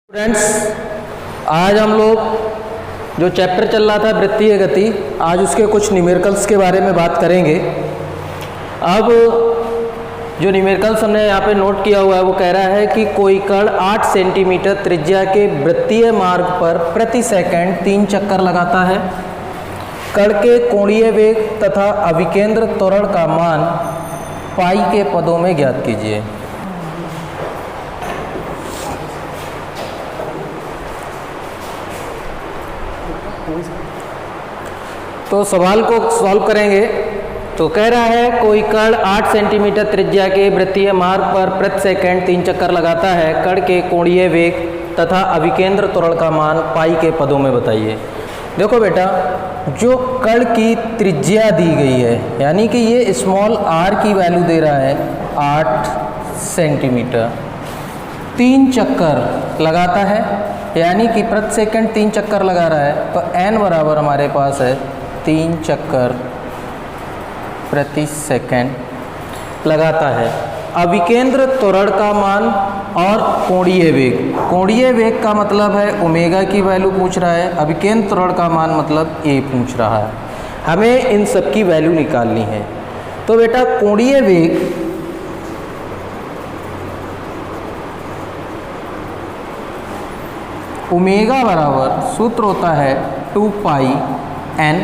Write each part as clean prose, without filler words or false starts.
Friends, आज हम लोग जो चैप्टर चल रहा था वृत्तीय गति, आज उसके कुछ न्यूमेरिकल्स के बारे में बात करेंगे। अब जो न्यूमेरिकल्स हमने यहाँ पे नोट किया हुआ है वो कह रहा है कि कोई कण 8 सेंटीमीटर त्रिज्या के वृत्तीय मार्ग पर प्रति सेकंड 3 चक्कर लगाता है। कण के कोणीय वेग तथा अभिकेंद्र त्वरण का मान पाई के पदों में ज्ञात कीजिए। तो सवाल को सॉल्व करेंगे। तो कह रहा है कोई कण 8 सेंटीमीटर त्रिज्या के वृत्तीय मार्ग पर प्रति सेकंड 3 चक्कर लगाता है। कण के कोणीय वेग तथा अभिकेंद्र त्वरण का मान पाई के पदों में बताइए। देखो बेटा, जो कण की त्रिज्या दी गई है, यानी कि ये स्मॉल r की वैल्यू दे रहा है 8 सेंटीमीटर, 3 चक्कर लगाता है, यानी कि प्रति सेकंड 3 चक्कर लगा रहा है। तो n बराबर हमारे पास है 3 चक्कर प्रति सेकंड लगाता है। अभिकेंद्र त्वरण का मान और कोणीय वेग, कोणीय वेग का मतलब है ओमेगा की वैल्यू पूछ रहा है, अभिकेंद्र त्वरण का मान मतलब a पूछ रहा है। हमें इन सब की वैल्यू निकालनी है। तो बेटा कोणीय वेग ओमेगा बराबर सूत्र होता है 2 पाई n।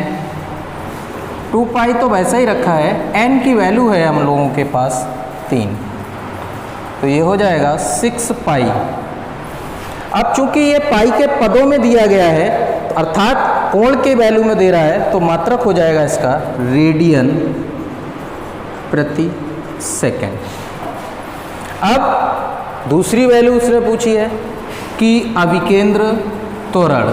2 पाई तो वैसा ही रखा है, n की वैल्यू है हम लोगों के पास 3, तो ये हो जाएगा 6 पाई। अब चूंकि ये पाई के पदों में दिया गया है, तो अर्थात कोण के वैल्यू में दे रहा है, तो मात्रक हो जाएगा इसका रेडियन प्रति सेकंड। अब दूसरी वैल्यू उसने पूछी है कि अभिकेंद्र त्वरण,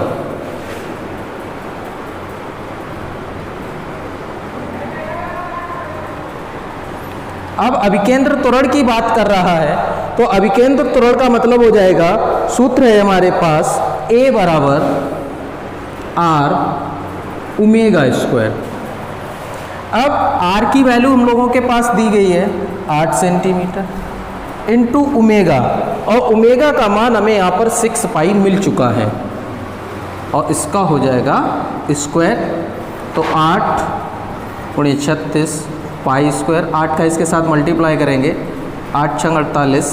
अब अभिकेंद्र त्वरण की बात कर रहा है, तो अभिकेंद्र त्वरण का मतलब हो जाएगा, सूत्र है हमारे पास a बराबर r ओमेगा स्क्वायर। अब r की वैल्यू हम लोगों के पास दी गई है 8 सेंटीमीटर इंटू ओमेगा, और ओमेगा का मान हमें यहाँ पर 6 पाई मिल चुका है, और इसका हो जाएगा स्क्वायर। तो 8 × 36 पाई स्क्वायर, 8 का इसके साथ मल्टीप्लाई करेंगे, 8 × 48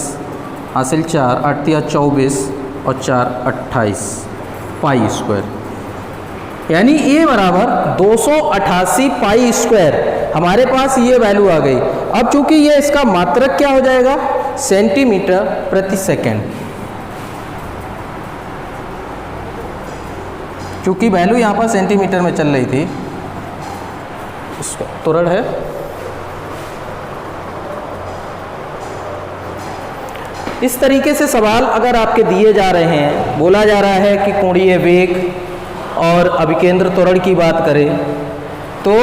हासिल 4, 8 × 24 और 4 28 पाई स्क्वायर, यानी a बराबर 288 पाई स्क्वायर। हमारे पास ये वैल्यू आ गई। अब चूंकि ये इसका मात्रक क्या हो जाएगा, सेंटीमीटर प्रति सेकंड। चूंकि वैल्यू यहाँ पर सेंटीमीटर में चल रही थी, इसका त्वरण है। इस तरीके से सवाल अगर आपके दिए जा रहे हैं, बोला जा रहा है कि कोणीय वेग और अभिकेंद्र त्वरण की बात करें, तो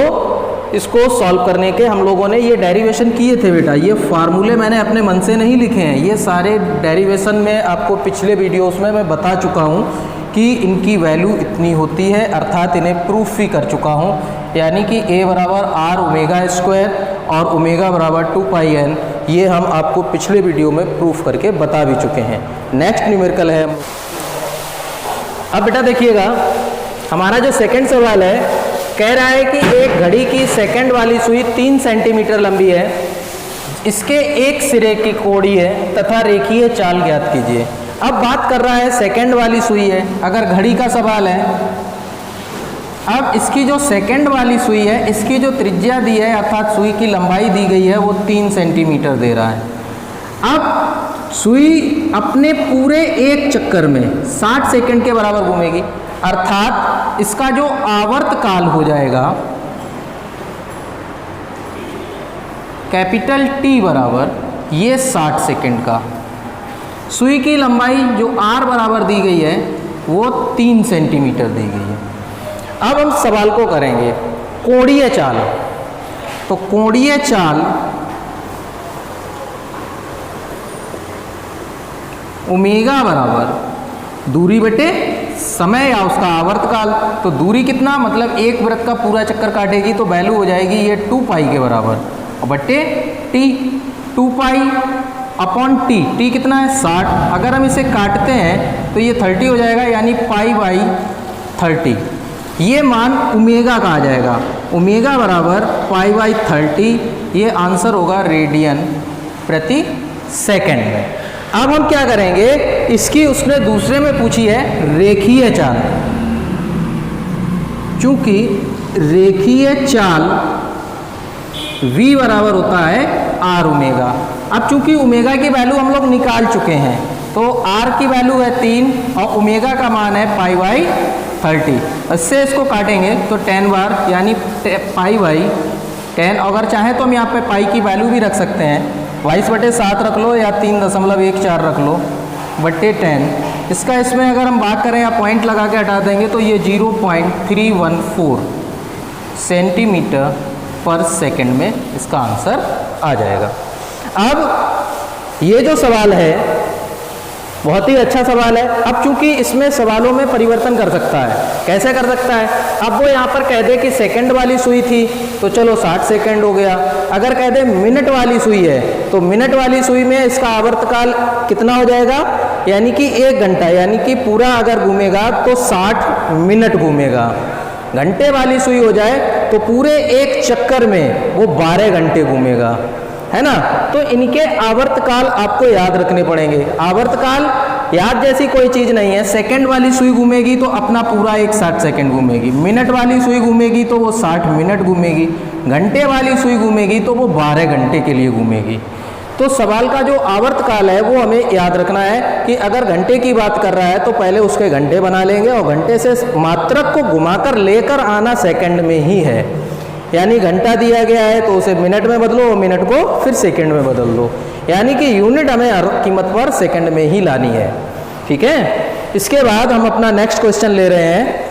इसको सॉल्व करने के हम लोगों ने ये डेरिवेशन किए थे बेटा। ये फार्मूले मैंने अपने मन से नहीं लिखे हैं, ये सारे डेरिवेशन में आपको पिछले वीडियोस में मैं बता चुका हूँ कि इनकी वैल्यू इतनी होती है, अर्थात इन्हें प्रूफ भी कर चुका हूँ। यानी कि a बराबर r ओमेगा स्क्वायर और ओमेगा बराबर 2 पाई n, ये हम आपको पिछले वीडियो में प्रूफ करके बता भी चुके हैं। नेक्स्ट न्यूमेरिकल है। अब बेटा देखिएगा, हमारा जो सेकंड सवाल है, कह रहा है कि एक घड़ी की सेकंड वाली सुई 3 सेंटीमीटर लंबी है, इसके एक सिरे की कोणीय तथा रेखीय चाल ज्ञात कीजिए। अब बात कर रहा है सेकंड वाली सुई है, अगर घड़ी का सवाल है। अब इसकी जो सेकंड वाली सुई है, इसकी जो त्रिज्या दी है, अर्थात सुई की लंबाई दी गई है, वो 3 सेंटीमीटर दे रहा है। अब सुई अपने पूरे एक चक्कर में 60 सेकंड के बराबर घूमेगी, अर्थात इसका जो आवर्त काल हो जाएगा कैपिटल T बराबर ये 60 सेकंड का। सुई की लंबाई जो r बराबर दी गई है वो 3 सेंटीमीटर दी गई है। अब हम सवाल को करेंगे कोणीय चाल। तो कोणीय चाल ओमेगा बराबर दूरी बटे समय या उसका आवर्त काल। तो दूरी कितना, मतलब एक वृत्त का पूरा चक्कर काटेगी, तो वैल्यू हो जाएगी ये 2 पाई के बराबर, और बटे t 2 pi upon T, T कितना है 60, अगर हम इसे काटते हैं तो ये 30 हो जाएगा, यानी पाई बाई 30। ये मान ओमेगा का आ जाएगा, ओमेगा बराबर पाई बाई 30, ये आंसर होगा रेडियन प्रति सेकंड में। अब हम क्या करेंगे, इसकी उसने दूसरे में पूछी है रेखीय चाल, चूंकि रेखीय चाल v बराबर होता है r ओमेगा। अब चूंकि ओमेगा की वैल्यू हम लोग निकाल चुके हैं, तो r की वैल्यू है 3 और ओमेगा का मान है पाई बाई 30। इससे इसको काटेंगे तो 10 बार, यानी पाई बाई 10। अगर चाहे तो हम यहाँ पे पाई की वैल्यू भी रख सकते हैं, 22/7 रख लो या 3.14 रख लो बट्टे 10। इसका इसमें अगर हम बात करें या पॉइंट लगा के हटा देंगे तो ये 0.314 सेंटीमीटर पर सेकंड में इसका आंसर आ जाएगा। अब ये जो सवाल है बहुत ही अच्छा सवाल है। अब चूंकि इसमें सवालों में परिवर्तन कर सकता है, कैसे कर सकता है, अब वो यहाँ पर कह दे कि सेकंड वाली सुई थी तो चलो 60 सेकंड हो गया, अगर कह दे मिनट वाली सुई है तो मिनट वाली सुई में इसका आवर्तकाल कितना हो जाएगा, यानी कि 1 घंटा, यानी कि पूरा अगर घूमेगा तो 60 मिनट घूमेगा। घंटे वाली सुई हो जाए तो पूरे एक चक्कर में वो 12 घंटे घूमेगा, है ना। तो इनके आवर्तकाल आपको याद रखने पड़ेंगे। आवर्तकाल याद जैसी कोई चीज नहीं है। सेकंड वाली सुई घूमेगी तो अपना पूरा एक 60 सेकंड घूमेगी, मिनट वाली सुई घूमेगी तो वो 60 मिनट घूमेगी, घंटे वाली सुई घूमेगी तो वो 12 घंटे के लिए घूमेगी। तो सवाल का जो आवर्तकाल है वो हमें याद रखना है कि अगर घंटे की बात कर रहा है तो पहले उसके घंटे बना लेंगे और घंटे से मात्रक को घुमाकर लेकर आना सेकंड में ही है, यानी घंटा दिया गया है तो उसे मिनट में बदलो और मिनट को फिर सेकंड में बदल दो, यानी कि यूनिट हमें हर कीमत पर सेकंड में ही लानी है। ठीक है, इसके बाद हम अपना नेक्स्ट क्वेश्चन ले रहे हैं।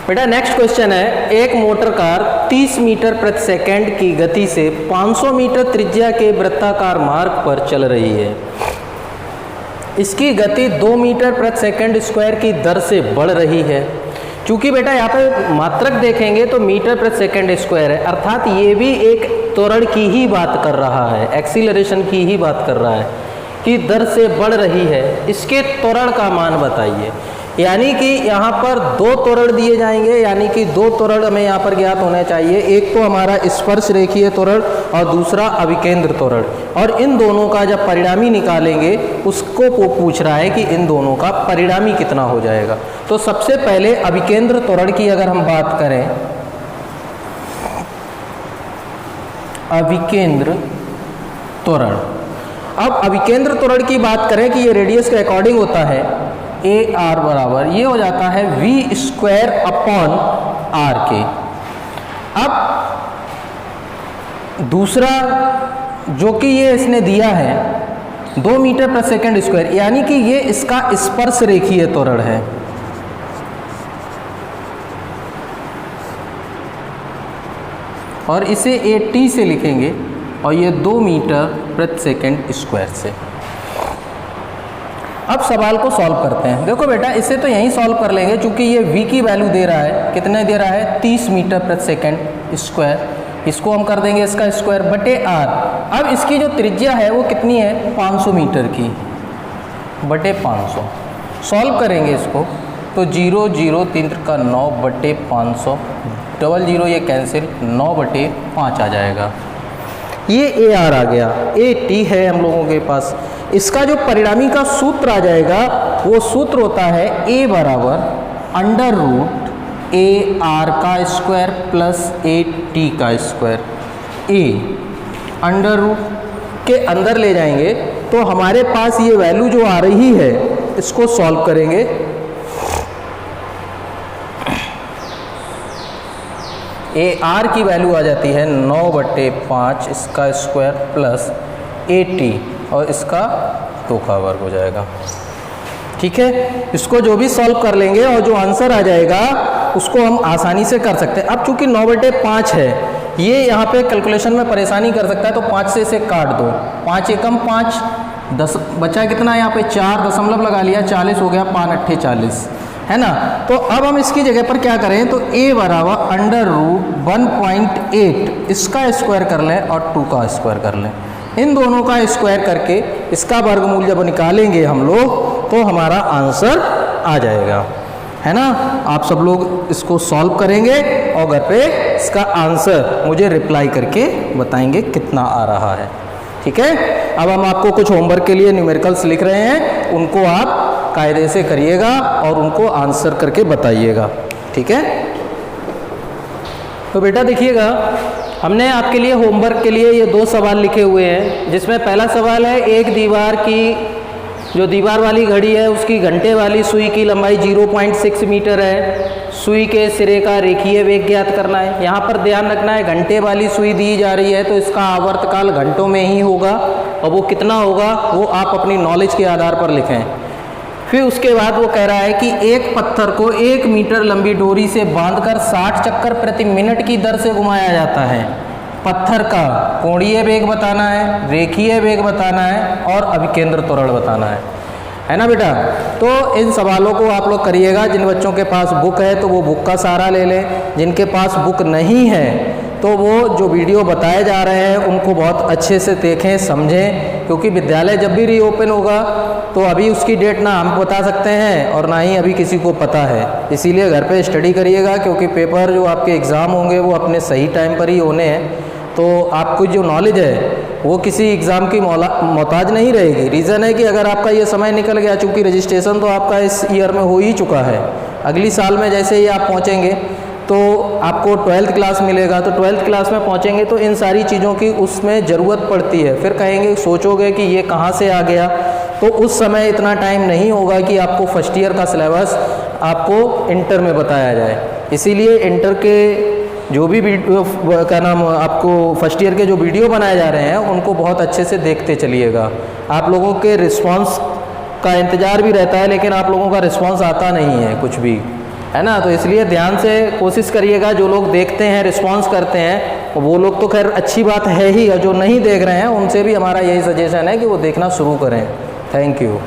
बेटा नेक्स्ट क्वेश्चन है, एक मोटर कार 30 मीटर प्रति सेकंड की गति से 500 मीटर त्रिज्या के वृत्ताकार मार्ग पर चल रही है। इसकी गति 2 मीटर प्रति सेकंड स्क्वायर की दर से बढ़ रही है। चूंकि बेटा यहाँ पे मात्रक देखेंगे तो मीटर प्रति सेकंड स्क्वायर है, अर्थात ये भी एक त्वरण की ही बात कर रहा है, एक्सीलरेशन की ही बात कर रहा है कि दर से बढ़ रही है। इसके त्वरण का मान बताइए, यानी कि यहाँ पर 2 त्वरण दिए जाएंगे, यानी कि 2 त्वरण हमें यहाँ पर ज्ञात होने चाहिए। एक तो हमारा स्पर्श रेखीय त्वरण और दूसरा अभिकेंद्र त्वरण, और इन दोनों का जब परिणामी निकालेंगे उसको वो पूछ रहा है कि इन दोनों का परिणामी कितना हो जाएगा। तो सबसे पहले अभिकेंद्र त्वरण की अगर हम बात करें, अभिकेंद्र त्वरण, अब अभिकेंद्र त्वरण की बात करें कि ये रेडियस के अकॉर्डिंग होता है, ए आर बराबर ये हो जाता है वी स्क्वायर अपॉन आर के। अब दूसरा जो कि ये इसने दिया है 2 मीटर प्रति सेकंड स्क्वायर, यानी कि ये इसका स्पर्श रेखीय त्वरण है। और इसे ए टी से लिखेंगे और ये 2 मीटर प्रति सेकंड स्क्वायर से। अब सवाल को सॉल्व करते हैं। देखो बेटा इसे तो यहीं सॉल्व कर लेंगे, चूंकि ये v की वैल्यू दे रहा है, कितने दे रहा है 30 मीटर प्रति सेकंड स्क्वायर, इसको हम कर देंगे इसका स्क्वायर बटे r। अब इसकी जो त्रिज्या है वो कितनी है 500 मीटर की बटे 500। सॉल्व करेंगे इसको तो 0 0 3 का 9 बटे 500, 0 0 ये कैंसिल, 9 बटे 5 आ जाएगा। ये ए आर आ गया, ए टी है हम लोगों के पास। इसका जो परिणामी का सूत्र आ जाएगा वो सूत्र होता है ए बराबर अंडर रूट ए आर का स्क्वायर प्लस ए टी का स्क्वायर। ए अंडर रूट के अंदर ले जाएंगे तो हमारे पास ये वैल्यू जो आ रही है इसको सॉल्व करेंगे। ए आर की वैल्यू आ जाती है 9 बटे 5 इसका स्क्वायर प्लस ए टी और इसका 2 का वर्ग हो जाएगा। ठीक है, इसको जो भी सॉल्व कर लेंगे और जो आंसर आ जाएगा उसको हम आसानी से कर सकते हैं। अब चूंकि 9 बटे 5 है, ये यहाँ पे कैलकुलेशन में परेशानी कर सकता है, तो 5 से इसे काट दो, 5 एकम 5, 10 बचा कितना यहाँ पे 4 दशमलव लगा लिया, 40 हो गया, 5 अट्ठे 40, है ना। तो अब हम इसकी जगह पर क्या करें, तो a बराबर अंडर रूट 1.8 इसका स्क्वायर कर लें और 2 का स्क्वायर कर लें। इन दोनों का स्क्वायर करके इसका वर्गमूल जब निकालेंगे हम लोग तो हमारा आंसर आ जाएगा, है ना। आप सब लोग इसको सॉल्व करेंगे और घर पे इसका आंसर मुझे रिप्लाई करके बताएंगे कितना आ रहा है, ठीक है। अब हम आपको कुछ होमवर्क के लिए न्यूमेरिकल्स लिख रहे हैं, उनको आप कायदे से करिएगा और उनको आंसर करके बताइएगा, ठीक है। तो बेटा देखिएगा, हमने आपके लिए होमवर्क के लिए ये 2 सवाल लिखे हुए हैं, जिसमें पहला सवाल है एक दीवार की जो दीवार वाली घड़ी है उसकी घंटे वाली सुई की लंबाई 0.6 मीटर है, सुई के सिरे का रेखीय वेग ज्ञात करना है। यहाँ पर ध्यान रखना है घंटे वाली सुई दी जा रही है तो इसका आवर्तकाल घंटों में ही होगा और वो कितना होगा वो आप अपनी नॉलेज के आधार पर लिखें। फिर उसके बाद वो कह रहा है कि एक पत्थर को 1 मीटर लंबी डोरी से बांधकर 60 चक्कर प्रति मिनट की दर से घुमाया जाता है। पत्थर का कोणीय वेग बताना है, रेखीय वेग बताना है और अभिकेंद्र त्वरण बताना है ना बेटा। तो इन सवालों को आप लोग करिएगा। जिन बच्चों के पास बुक है तो वो बुक का सहारा ले लें, जिनके पास बुक नहीं है तो वो जो वीडियो बताए जा रहे हैं उनको बहुत अच्छे से देखें, समझें, क्योंकि विद्यालय जब भी रीओपन होगा तो अभी उसकी डेट ना हम बता सकते हैं और ना ही अभी किसी को पता है। इसीलिए घर पे स्टडी करिएगा, क्योंकि पेपर जो आपके एग्ज़ाम होंगे वो अपने सही टाइम पर ही होने हैं। तो आपको जो नॉलेज है वो किसी एग्ज़ाम की मोहताज नहीं रहेगी। रीज़न है कि अगर आपका ये समय निकल गया, चूँकि रजिस्ट्रेशन तो आपका इस ईयर में हो ही चुका है, अगली साल में जैसे ही आप पहुँचेंगे तो आपको 12th क्लास मिलेगा, तो 12th क्लास में पहुँचेंगे तो इन सारी चीज़ों की उसमें ज़रूरत पड़ती है। फिर कहेंगे, सोचोगे कि ये कहाँ से आ गया, तो उस समय इतना टाइम नहीं होगा कि आपको फर्स्ट ईयर का सिलेबस आपको इंटर में बताया जाए। इसीलिए इंटर के जो भी वीडियो क्या नाम आपको फर्स्ट ईयर के जो वीडियो बनाए जा रहे हैं उनको बहुत अच्छे से देखते चलिएगा। आप लोगों के रिस्पांस का इंतज़ार भी रहता है, लेकिन आप लोगों का रिस्पांस आता नहीं है कुछ भी, है ना। तो इसलिए ध्यान से कोशिश करिएगा। जो लोग देखते हैं, रिस्पांस करते हैं, वो लोग तो खैर अच्छी बात है ही, और जो नहीं देख रहे हैं उनसे भी हमारा यही सजेशन है कि वो देखना शुरू करें। Thank you.